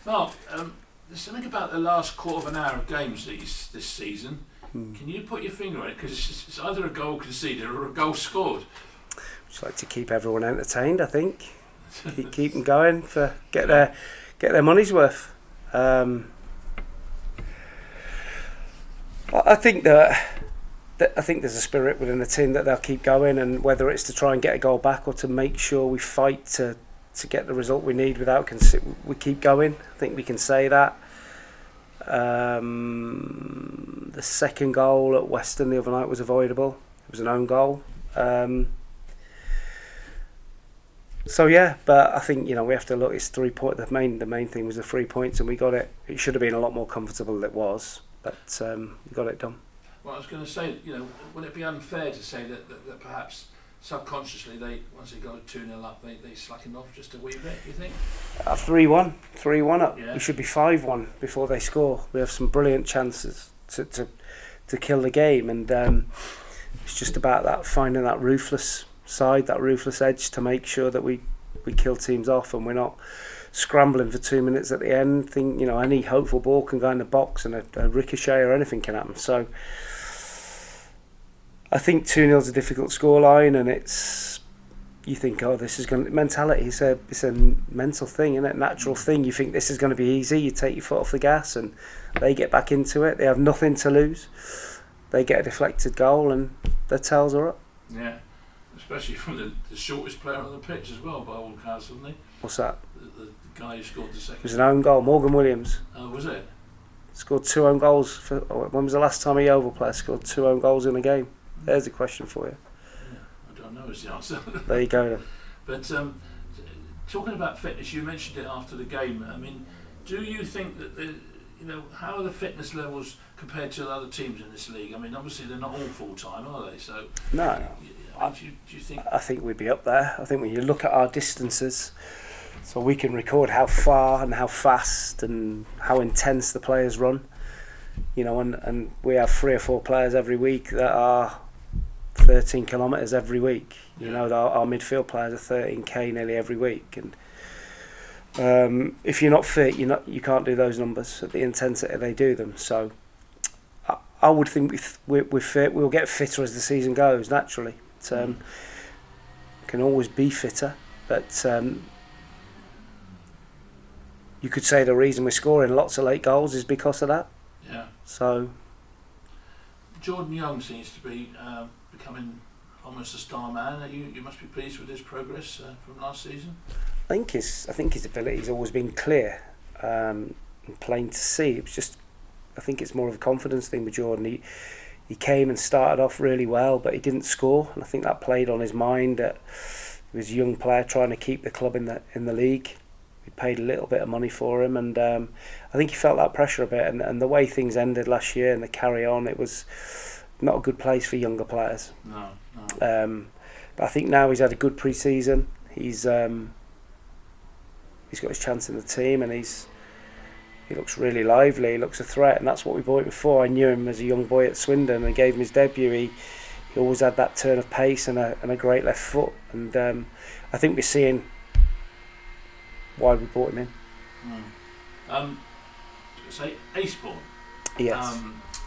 Mark, there's something about the last quarter of an hour of games this season. Can you put your finger on it? Because it's either a goal conceded or a goal scored. Just like to keep everyone entertained, I think. keep them going for get their money's worth. I think I think there's a spirit within the team that they'll keep going, and whether it's to try and get a goal back or to make sure we fight to get the result we need we keep going. I think we can say that. The second goal at Western the other night was avoidable. It was an own goal. So yeah, but I think we have to look. It's 3 points. The main thing was the 3 points, and we got it. It should have been a lot more comfortable than it was, but we got it done. Well, I was going to say, would it be unfair to say that perhaps subconsciously once they go 2-0 up, they slackened off just a wee bit? You think? 3-1 up. Yeah. We should be 5-1 before they score. We have some brilliant chances to kill the game, and it's just about finding that ruthless side, that ruthless edge to make sure that we kill teams off, and we're not scrambling for 2 minutes at the end. Any hopeful ball can go in the box, and a ricochet or anything can happen. So I think 2-0 is a difficult scoreline, and you think, this is going to mentality. It's a mental thing, isn't it? Natural thing. You think this is going to be easy. You take your foot off the gas, and they get back into it. They have nothing to lose. They get a deflected goal, and their tails are up. Yeah, especially from the shortest player on the pitch as well, by all accounts, wasn't he? What's that? The guy who scored the second. It was an own goal, Morgan Williams. Oh, was it? Scored 2 own goals. When was the last time a Yeovil player scored 2 own goals in a game? There's a question for you. Yeah, I don't know is the answer. There you go then. But talking about fitness, you mentioned it after the game. I mean, do you think that how are the fitness levels compared to the other teams in this league? I mean, obviously they're not all full time, are they? So no. Do you think? I think we'd be up there. I think when you look at our distances, so we can record how far and how fast and how intense the players run. And we have 3 or 4 players every week that are 13 kilometres every week. Our midfield players are 13k nearly every week, and if you're not fit, you can't do those numbers at the intensity they do them. So I would think we're fit. We'll get fitter as the season goes naturally. Can always be fitter, but you could say the reason we're scoring lots of late goals is because of that. Yeah. So Jordan Young seems to be becoming almost a star man. You must be pleased with his progress from last season. I think his ability's always been clear and plain to see. It was just, I think it's more of a confidence thing with Jordan. He came and started off really well, but he didn't score, and I think that played on his mind. That he was a young player trying to keep the club in the league. We paid a little bit of money for him, and I think he felt that pressure a bit. And the way things ended last year and the carry on, it was not a good place for younger players. No. But I think now he's had a good pre-season. He's got his chance in the team, and he looks really lively. He looks a threat, and that's what we bought him for. I knew him as a young boy at Swindon and gave him his debut. He always had that turn of pace and a great left foot, and I think we're seeing why we brought him in. Say Eastbourne. Yes.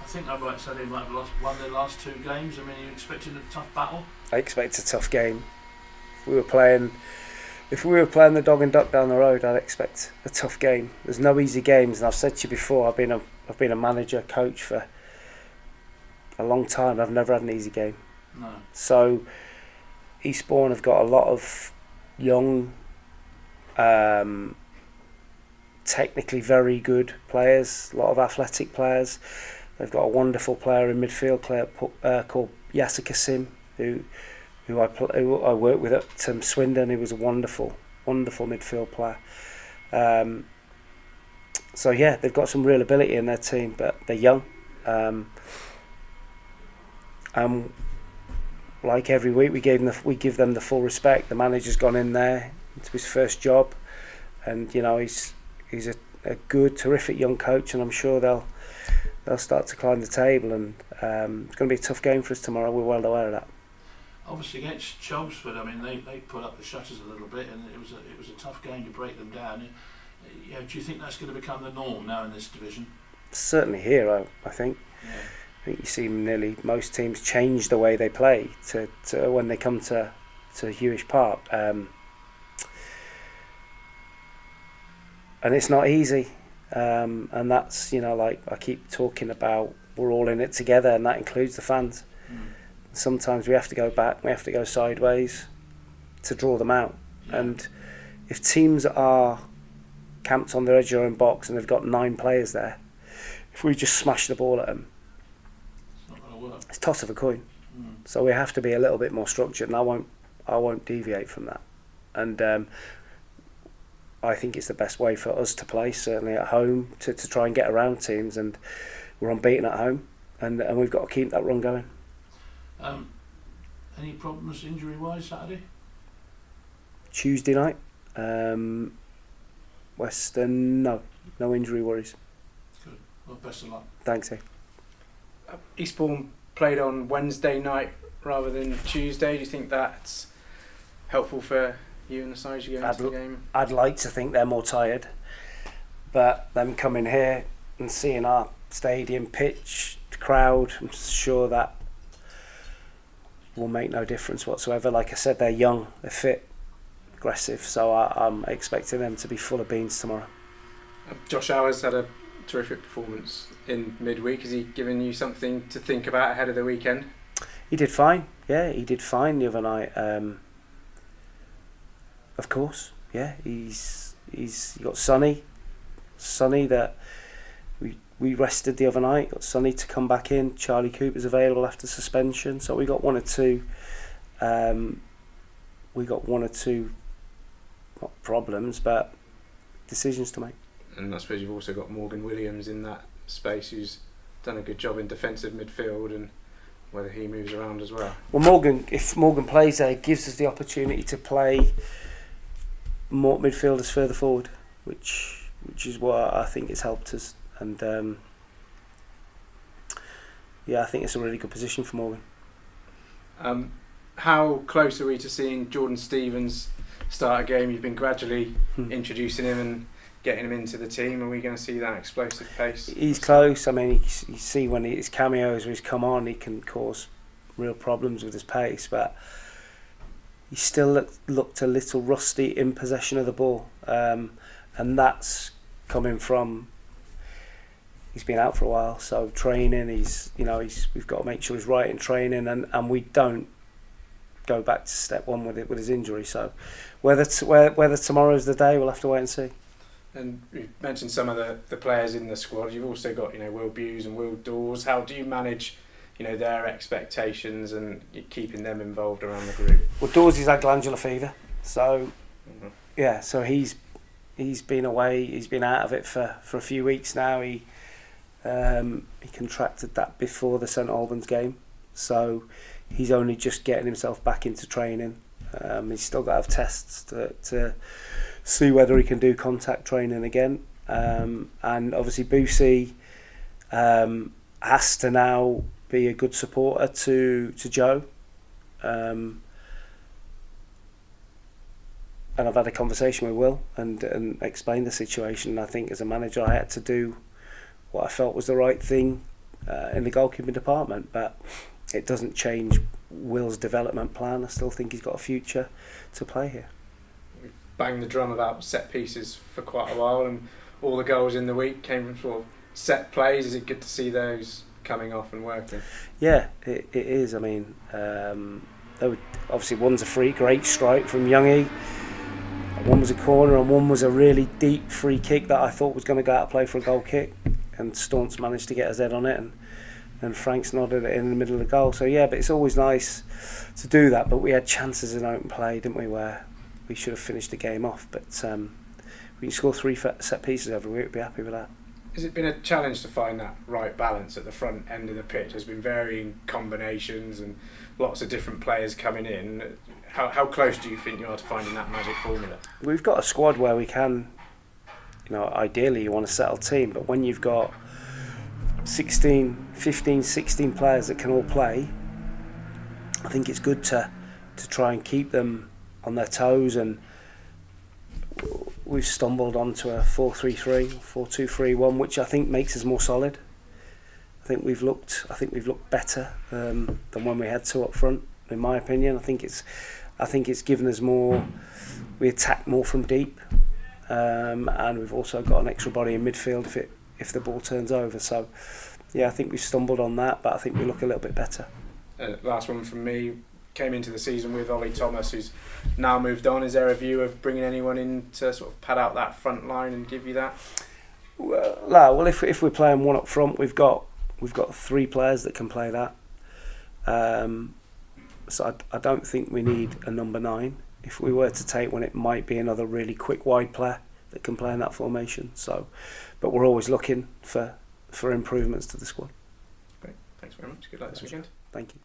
I think I'm right saying they might have won their last 2 games. I mean, are you expecting a tough battle? I expect a tough game. If we were playing the dog and duck down the road, I'd expect a tough game. There's no easy games, and I've said to you before, I've been a manager, coach for a long time. I've never had an easy game. No. So Eastbourne have got a lot of young, technically very good players, a lot of athletic players. They've got a wonderful player in midfield called Yasser Kasim, who I worked with at Swindon. He was a wonderful midfield player. So yeah, they've got some real ability in their team, but they're young. Like every week, we give them the full respect. The manager's gone in there into his first job, and he's a good, terrific young coach, and I'm sure they'll start to climb the table. And it's going to be a tough game for us tomorrow. We're well aware of that. Obviously against Chelmsford, I mean they put up the shutters a little bit, and it was a tough game to break them down. Do you think that's going to become the norm now in this division? Certainly here, I think. Yeah. I think you see nearly most teams change the way they play to when they come to Hewish Park, and it's not easy, and that's, like I keep talking about, we're all in it together, and that includes the fans. Sometimes we have to go back, we have to go sideways to draw them out. And if teams are camped on the edge of their own box and they've got 9 players there, if we just smash the ball at them, it's not going to work. It's toss of a coin. So we have to be a little bit more structured, and I won't deviate from that. And I think it's the best way for us to play, certainly at home, to try and get around teams, and we're unbeaten at home, and we've got to keep that run going. Any problems injury-wise Saturday? Tuesday night, Western, no injury worries. Good. Well, best of luck. Thanks, Eastbourne played on Wednesday night rather than Tuesday. Do you think that's helpful for you and the side you go into the game? I'd like to think they're more tired, but them coming here and seeing our stadium pitch, crowd, I'm sure that will make no difference whatsoever. Like I said, they're young, they're fit, aggressive, so I'm expecting them to be full of beans tomorrow. Josh Hours had a terrific performance in midweek. Has he given you something to think about ahead of the weekend? He did fine, he did fine the other night. Of course, he's got Sonny that we rested the other night. Got Sonny to come back in. Charlie Cooper's available after suspension, so we got one or two. Not problems, but decisions to make. And I suppose you've also got Morgan Williams in that space, who's done a good job in defensive midfield, and whether he moves around as well. Well, if Morgan plays there, it gives us the opportunity to play more midfielders further forward, which is what I think has helped us. And I think it's a really good position for Morgan. How close are we to seeing Jordan Stevens start a game? You've been gradually introducing him and getting him into the team. Are we going to see that explosive pace? He's close. I mean, you see when his cameos, when he's come on, he can cause real problems with his pace, but he still looked a little rusty in possession of the ball, and that's coming from he's been out for a while. So training, we've got to make sure he's right in training, and we don't go back to step one with his injury. So whether tomorrow's the day, we'll have to wait and see. And you've mentioned some of the players in the squad. You've also got Will Buse and Will Dawes. How do you manage their expectations and keeping them involved around the group? Well, Dawes has had glandular fever, so so he's been away. He's been out of it for a few weeks now. He contracted that before the St Albans game, so he's only just getting himself back into training. He's still got to have tests to see whether he can do contact training again. And obviously Boosie has to now be a good supporter to Joe. And I've had a conversation with Will and explained the situation. I think as a manager I had to do what I felt was the right thing in the goalkeeping department, but it doesn't change Will's development plan. I still think he's got a future to play here. We've banged the drum about set pieces for quite a while, and all the goals in the week came from sort of set plays. Is it good to see those coming off and working? Yeah, it is. I mean, obviously one's a great strike from Youngie. One was a corner and one was a really deep free kick that I thought was going to go out of play for a goal kick, and Staunce managed to get his head on it, and Frank's nodded it in the middle of the goal. So yeah, but it's always nice to do that. But we had chances in open play, didn't we, where we should have finished the game off. But we can score 3 set pieces every week, we'd be happy with that. Has it been a challenge to find that right balance at the front end of the pitch? There's been varying combinations and lots of different players coming in. How close do you think you are to finding that magic formula? We've got a squad where we can, ideally you want a settled team, but when you've got 15, 16 players that can all play, I think it's good to try and keep them on their toes, and we've stumbled onto a 4-3-3, 4-2-3-1, which I think makes us more solid. I think we've looked better than when we had two up front. In my opinion, I think it's given us more. We attack more from deep, and we've also got an extra body in midfield if the ball turns over. So, yeah, I think we've stumbled on that, but I think we look a little bit better. Last one from me. Came into the season with Ollie Thomas, who's now moved on. Is there a view of bringing anyone in to sort of pad out that front line and give you that? Well, if we're playing one up front, we've got 3 players that can play that. So I don't think we need a number 9. If we were to take one, it might be another really quick wide player that can play in that formation. So, but we're always looking for improvements to the squad. Great, thanks very much. Good luck this weekend. Thank you.